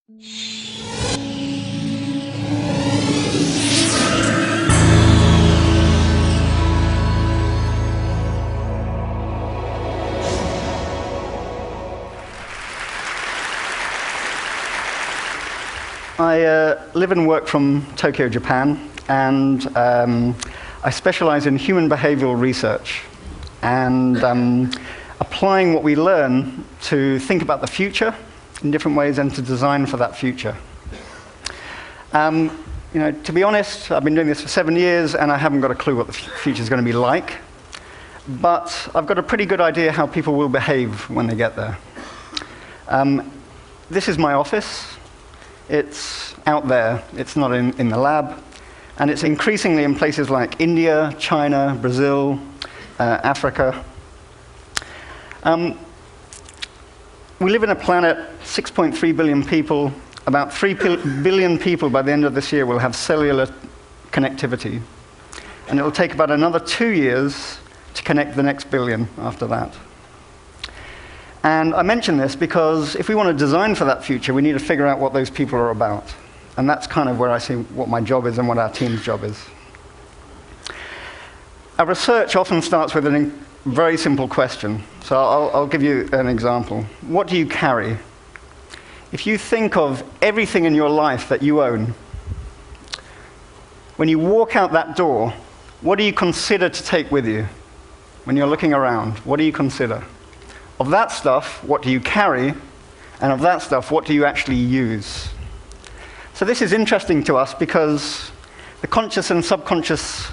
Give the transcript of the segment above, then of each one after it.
I live and work from Tokyo, Japan, and I specialize in human behavioral research and applying what we learn to think about the future in different ways and to design for that future. To be honest, I've been doing this for 7 years and I haven't got a clue what the future is going to be like, but I've got a pretty good idea how people will behave when they get there. This is my office. It's out there, it's not in the lab, and it's increasingly in places like India, China, Brazil, Africa. We live in a planet, 6.3 billion people. About 3 billion people by the end of this year will have cellular connectivity. And it will take about another 2 years to connect the next billion after that. And I mention this because if we want to design for that future, we need to figure out what those people are about. And that's kind of where I see what my job is and what our team's job is. Our research often starts with a very simple question. So I'll give you an example. What do you carry? If you think of everything in your life that you own, when you walk out that door, what do you consider to take with you? When you're looking around, what do you consider? Of that stuff, what do you carry? And of that stuff, what do you actually use? So this is interesting to us because the conscious and subconscious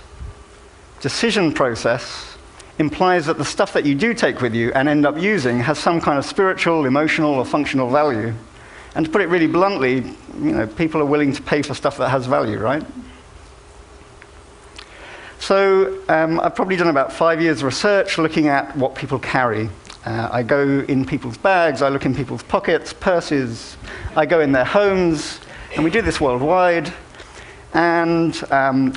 decision process implies that the stuff that you do take with you and end up using has some kind of spiritual, emotional, or functional value. And to put it really bluntly, people are willing to pay for stuff that has value, right? So I've probably done about 5 years of research looking at what people carry. I go in people's bags, I look in people's pockets, purses, I go in their homes, and we do this worldwide. And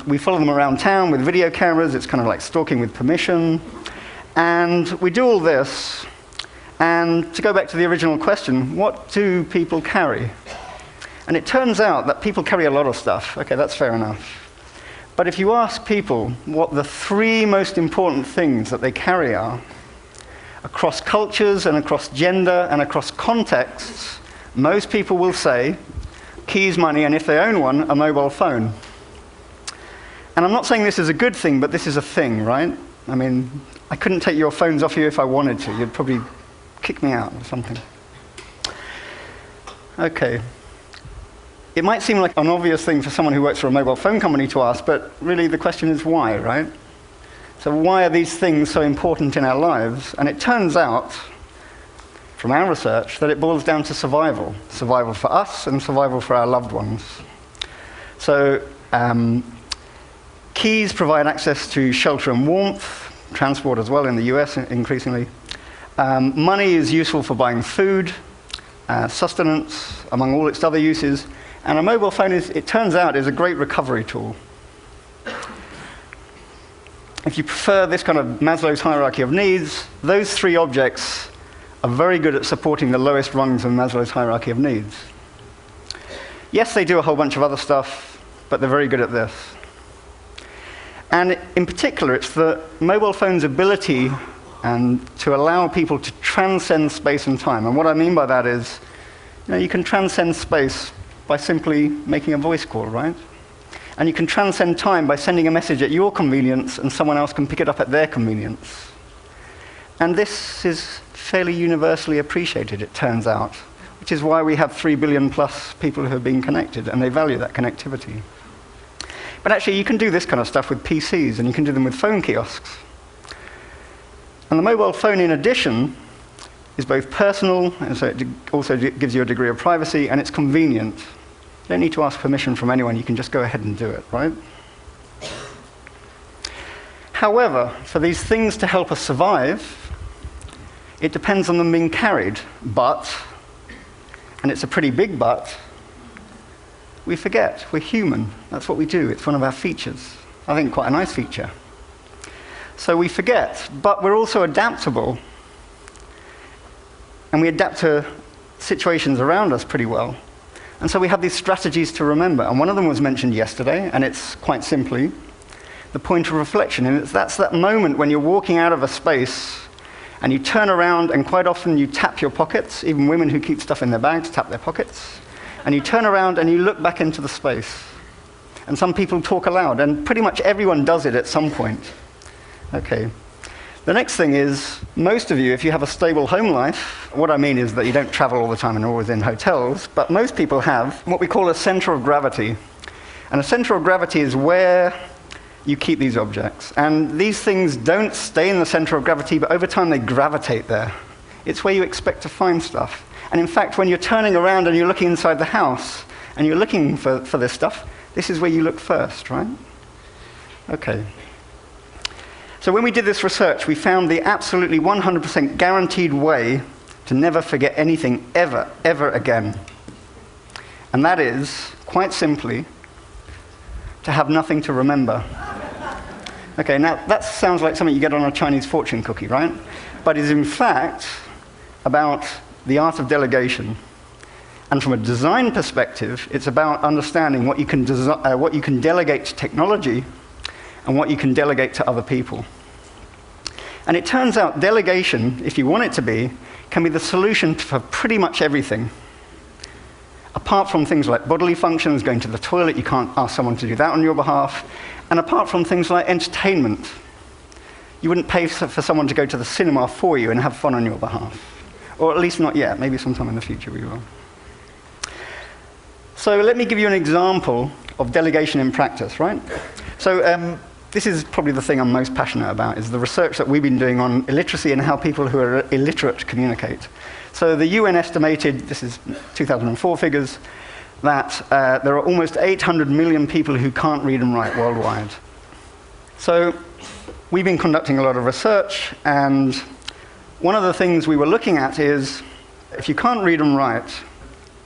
we follow them around town with video cameras. It's kind of like stalking with permission. And we do all this. And to go back to the original question, what do people carry? And it turns out that people carry a lot of stuff. Okay, that's fair enough. But if you ask people what the 3 most important things that they carry are, across cultures and across gender and across contexts, most people will say keys, money, and if they own one, a mobile phone. And I'm not saying this is a good thing, but this is a thing, right? I mean, I couldn't take your phones off you if I wanted to. You'd probably kick me out or something. Okay. It might seem like an obvious thing for someone who works for a mobile phone company to ask, but really the question is why, right? So why are these things so important in our lives? And it turns out, from our research, that it boils down to survival. Survival for us and survival for our loved ones. So keys provide access to shelter and warmth, transport as well in the US increasingly. Money is useful for buying food, sustenance, among all its other uses. And a mobile phone, it turns out, is a great recovery tool. If you prefer this kind of Maslow's hierarchy of needs, those 3 objects are very good at supporting the lowest rungs of Maslow's hierarchy of needs. Yes, they do a whole bunch of other stuff, but they're very good at this. And in particular, it's the mobile phone's ability to allow people to transcend space and time. And what I mean by that is, you can transcend space by simply making a voice call, right? And you can transcend time by sending a message at your convenience and someone else can pick it up at their convenience. And this is fairly universally appreciated, it turns out, which is why we have 3 billion plus people who have been connected, and they value that connectivity. But actually, you can do this kind of stuff with PCs, and you can do them with phone kiosks. And the mobile phone, in addition, is both personal, and so it also gives you a degree of privacy, and it's convenient. You don't need to ask permission from anyone, you can just go ahead and do it, right? However, for these things to help us survive, it depends on them being carried. But, and it's a pretty big but, we forget. We're human. That's what we do. It's one of our features. I think quite a nice feature. So we forget, but we're also adaptable. And we adapt to situations around us pretty well. And so we have these strategies to remember. And one of them was mentioned yesterday, and it's quite simply the point of reflection. And that's that moment when you're walking out of a space and you turn around, and quite often you tap your pockets. Even women who keep stuff in their bags tap their pockets. And you turn around and you look back into the space. And some people talk aloud, and pretty much everyone does it at some point. Okay. The next thing is, most of you, if you have a stable home life, what I mean is that you don't travel all the time and are always in hotels, but most people have what we call a center of gravity. And a center of gravity is where you keep these objects. And these things don't stay in the center of gravity, but over time they gravitate there. It's where you expect to find stuff. And in fact, when you're turning around and you're looking inside the house, and you're looking for this stuff, this is where you look first, right? Okay. So when we did this research, we found the absolutely 100% guaranteed way to never forget anything ever, ever again. And that is, quite simply, to have nothing to remember. Okay, now that sounds like something you get on a Chinese fortune cookie, right? But is in fact about the art of delegation. And from a design perspective, it's about understanding what you can delegate to technology and what you can delegate to other people. And it turns out delegation, if you want it to be, can be the solution for pretty much everything. Apart from things like bodily functions, going to the toilet, you can't ask someone to do that on your behalf. And apart from things like entertainment, you wouldn't pay for someone to go to the cinema for you and have fun on your behalf. Or at least not yet. Maybe sometime in the future we will. So let me give you an example of delegation in practice, right? So this is probably the thing I'm most passionate about, is the research that we've been doing on illiteracy and how people who are illiterate communicate. So the UN estimated, this is 2004 figures, that there are almost 800 million people who can't read and write worldwide. So we've been conducting a lot of research, and one of the things we were looking at is, if you can't read and write,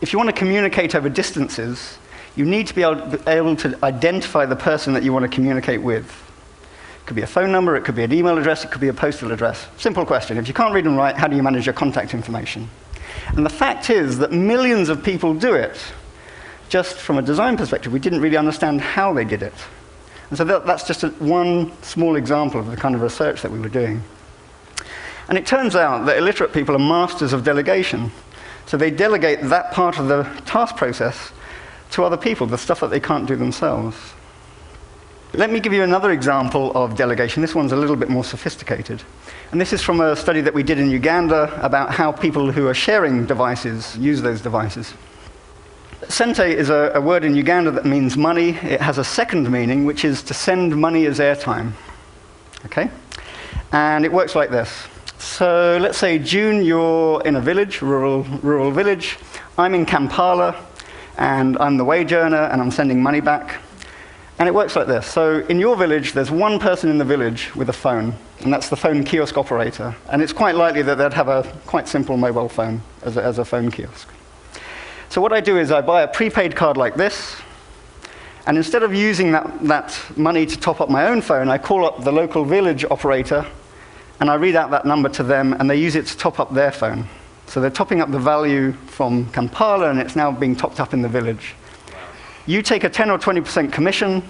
if you want to communicate over distances, you need to be able to identify the person that you want to communicate with. It could be a phone number, it could be an email address, it could be a postal address. Simple question. If you can't read and write, how do you manage your contact information? And the fact is that millions of people do it. Just from a design perspective, we didn't really understand how they did it. And so that's just one small example of the kind of research that we were doing. And it turns out that illiterate people are masters of delegation. So they delegate that part of the task process to other people, the stuff that they can't do themselves. Let me give you another example of delegation. This one's a little bit more sophisticated. And this is from a study that we did in Uganda about how people who are sharing devices use those devices. Sente is a word in Uganda that means money. It has a second meaning, which is to send money as airtime. Okay? And it works like this. So let's say, June, you're in a village, rural village. I'm in Kampala, and I'm the wage earner, and I'm sending money back. And it works like this. So in your village, there's one person in the village with a phone, and that's the phone kiosk operator. And it's quite likely that they'd have a quite simple mobile phone as a phone kiosk. So what I do is I buy a prepaid card like this, and instead of using that money to top up my own phone, I call up the local village operator, and I read out that number to them, and they use it to top up their phone. So they're topping up the value from Kampala, and it's now being topped up in the village. You take a 10 or 20% commission,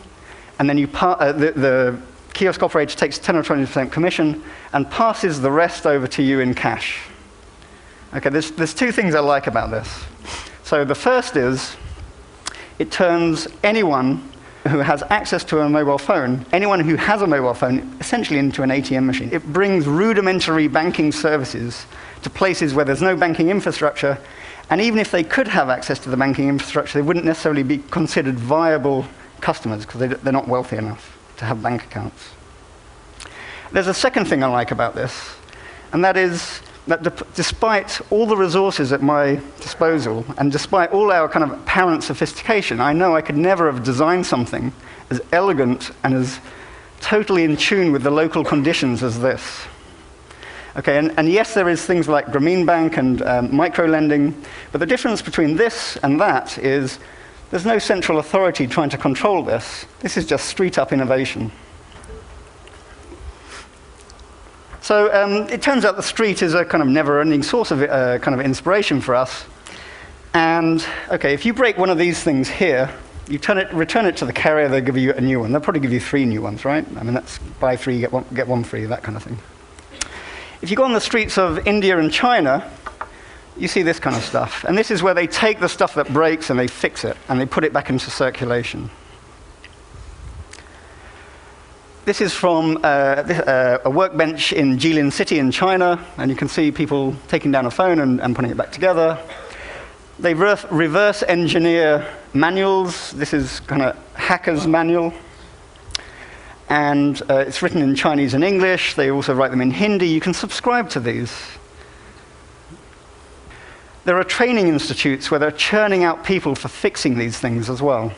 and then the kiosk operator takes 10 or 20% commission and passes the rest over to you in cash. Okay, there's two things I like about this. So the first is, it turns anyone who has access to a mobile phone, anyone who has a mobile phone, essentially into an ATM machine. It brings rudimentary banking services to places where there's no banking infrastructure, and even if they could have access to the banking infrastructure, they wouldn't necessarily be considered viable customers because they're not wealthy enough to have bank accounts. There's a second thing I like about this, and that is that despite all the resources at my disposal, and despite all our kind of apparent sophistication, I know I could never have designed something as elegant and as totally in tune with the local conditions as this. Okay, and yes, there is things like Grameen Bank and micro-lending, but the difference between this and that is there's no central authority trying to control this. This is just street-up innovation. So it turns out the street is a kind of never-ending source of kind of inspiration for us. And, okay, if you break one of these things here, you return it to the carrier, they'll give you a new one. They'll probably give you 3 new ones, right? I mean, that's buy 3, get one free, that kind of thing. If you go on the streets of India and China, you see this kind of stuff. And this is where they take the stuff that breaks and they fix it, and they put it back into circulation. This is from a workbench in Jilin City in China, and you can see people taking down a phone and putting it back together. They reverse engineer manuals. This is kind of hacker's manual. And it's written in Chinese and English. They also write them in Hindi. You can subscribe to these. There are training institutes where they're churning out people for fixing these things as well.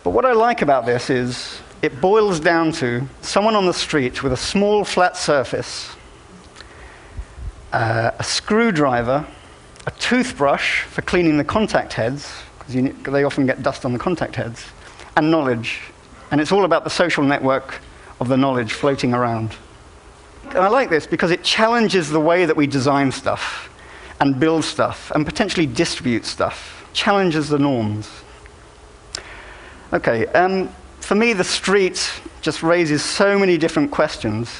But what I like about this is it boils down to someone on the street with a small flat surface, a screwdriver, a toothbrush for cleaning the contact heads, because they often get dust on the contact heads, and knowledge. And it's all about the social network of the knowledge floating around. And I like this because it challenges the way that we design stuff and build stuff and potentially distribute stuff. Challenges the norms. Okay, for me, the street just raises so many different questions.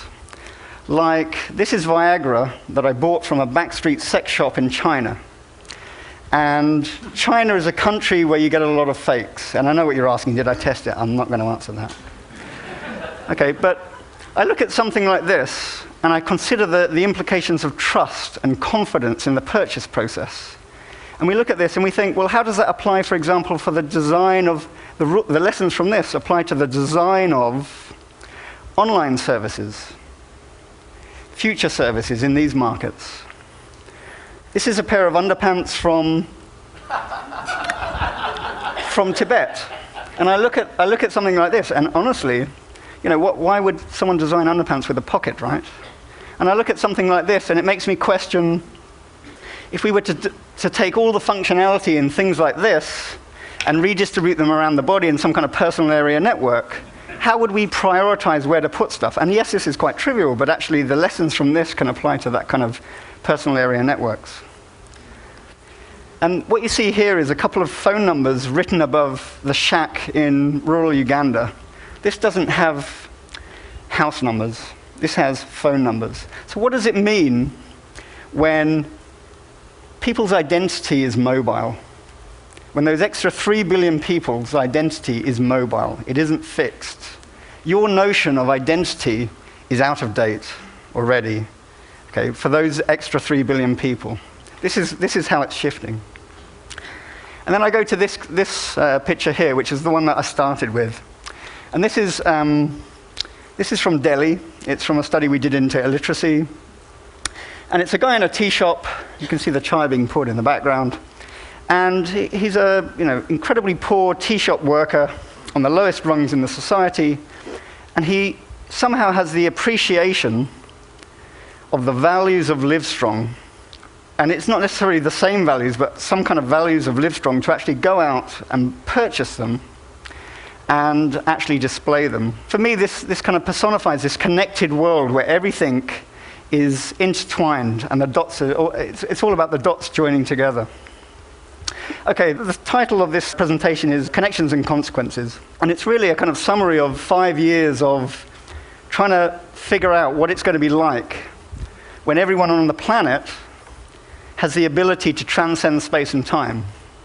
Like, this is Viagra that I bought from a backstreet sex shop in China. And China is a country where you get a lot of fakes. And I know what you're asking, did I test it? I'm not going to answer that. Okay, but I look at something like this, and I consider the implications of trust and confidence in the purchase process. And we look at this and we think, well, how does that apply, for example, for the design of, the lessons from this apply to the design of online services, future services in these markets. This is a pair of underpants from Tibet. And I look at something like this, and honestly, why would someone design underpants with a pocket, right? And I look at something like this, and it makes me question, if we were to take all the functionality in things like this and redistribute them around the body in some kind of personal area network, how would we prioritize where to put stuff? And yes, this is quite trivial, but actually the lessons from this can apply to that kind of personal area networks. And what you see here is a couple of phone numbers written above the shack in rural Uganda. This doesn't have house numbers. This has phone numbers. So what does it mean when people's identity is mobile? When those extra 3 billion people's identity is mobile, it isn't fixed. Your notion of identity is out of date already, okay, for those extra 3 billion people. This is how it's shifting. And then I go to this picture here, which is the one that I started with. And this is from Delhi. It's from a study we did into illiteracy. And it's a guy in a tea shop. You can see the chai being poured in the background. And he's a incredibly poor tea shop worker on the lowest rungs in the society. And he somehow has the appreciation of the values of Livestrong. And it's not necessarily the same values, but some kind of values of Livestrong to actually go out and purchase them and actually display them. For me, this kind of personifies this connected world where everything is intertwined and the dots it's all about the dots joining together. Okay, the title of this presentation is Connections and Consequences. And it's really a kind of summary of 5 years of trying to figure out what it's going to be like when everyone on the planet has the ability to transcend space and time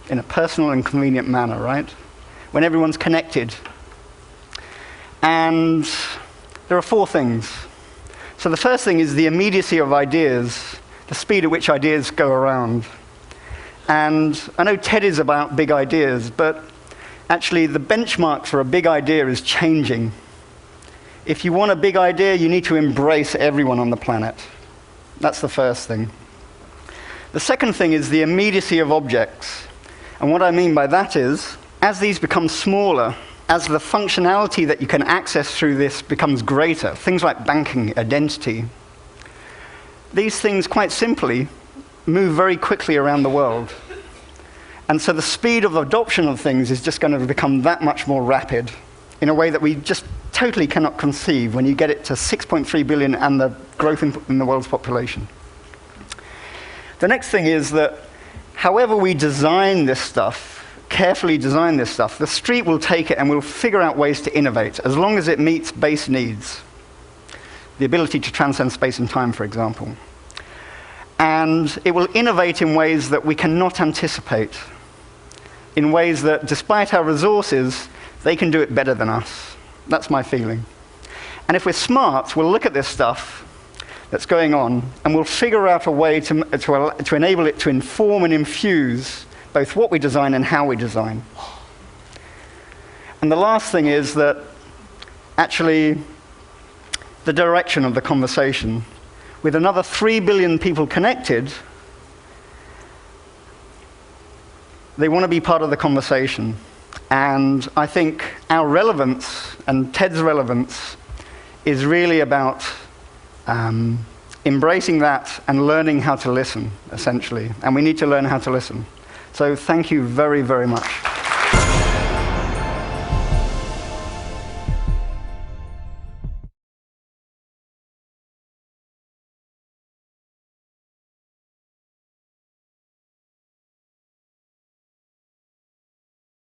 in a personal and convenient manner, right? When everyone's connected. And there are 4 things. So the first thing is the immediacy of ideas, the speed at which ideas go around. And I know TED is about big ideas, but actually the benchmark for a big idea is changing. If you want a big idea, you need to embrace everyone on the planet. That's the first thing. The second thing is the immediacy of objects. And what I mean by that is, as these become smaller, as the functionality that you can access through this becomes greater, things like banking, identity, these things quite simply move very quickly around the world. And so the speed of adoption of things is just going to become that much more rapid in a way that we just totally cannot conceive when you get it to 6.3 billion and the growth in the world's population. The next thing is that however we design this stuff, carefully design this stuff, the street will take it and will figure out ways to innovate, as long as it meets base needs. The ability to transcend space and time, for example. And it will innovate in ways that we cannot anticipate, in ways that, despite our resources, they can do it better than us. That's my feeling. And if we're smart, we'll look at this stuff that's going on, and we'll figure out a way to enable it to inform and infuse both what we design and how we design. And the last thing is that, actually, the direction of the conversation. With another 3 billion people connected, they want to be part of the conversation. And I think our relevance, and TED's relevance, is really about embracing that and learning how to listen, essentially. And we need to learn how to listen. So thank you very, very much.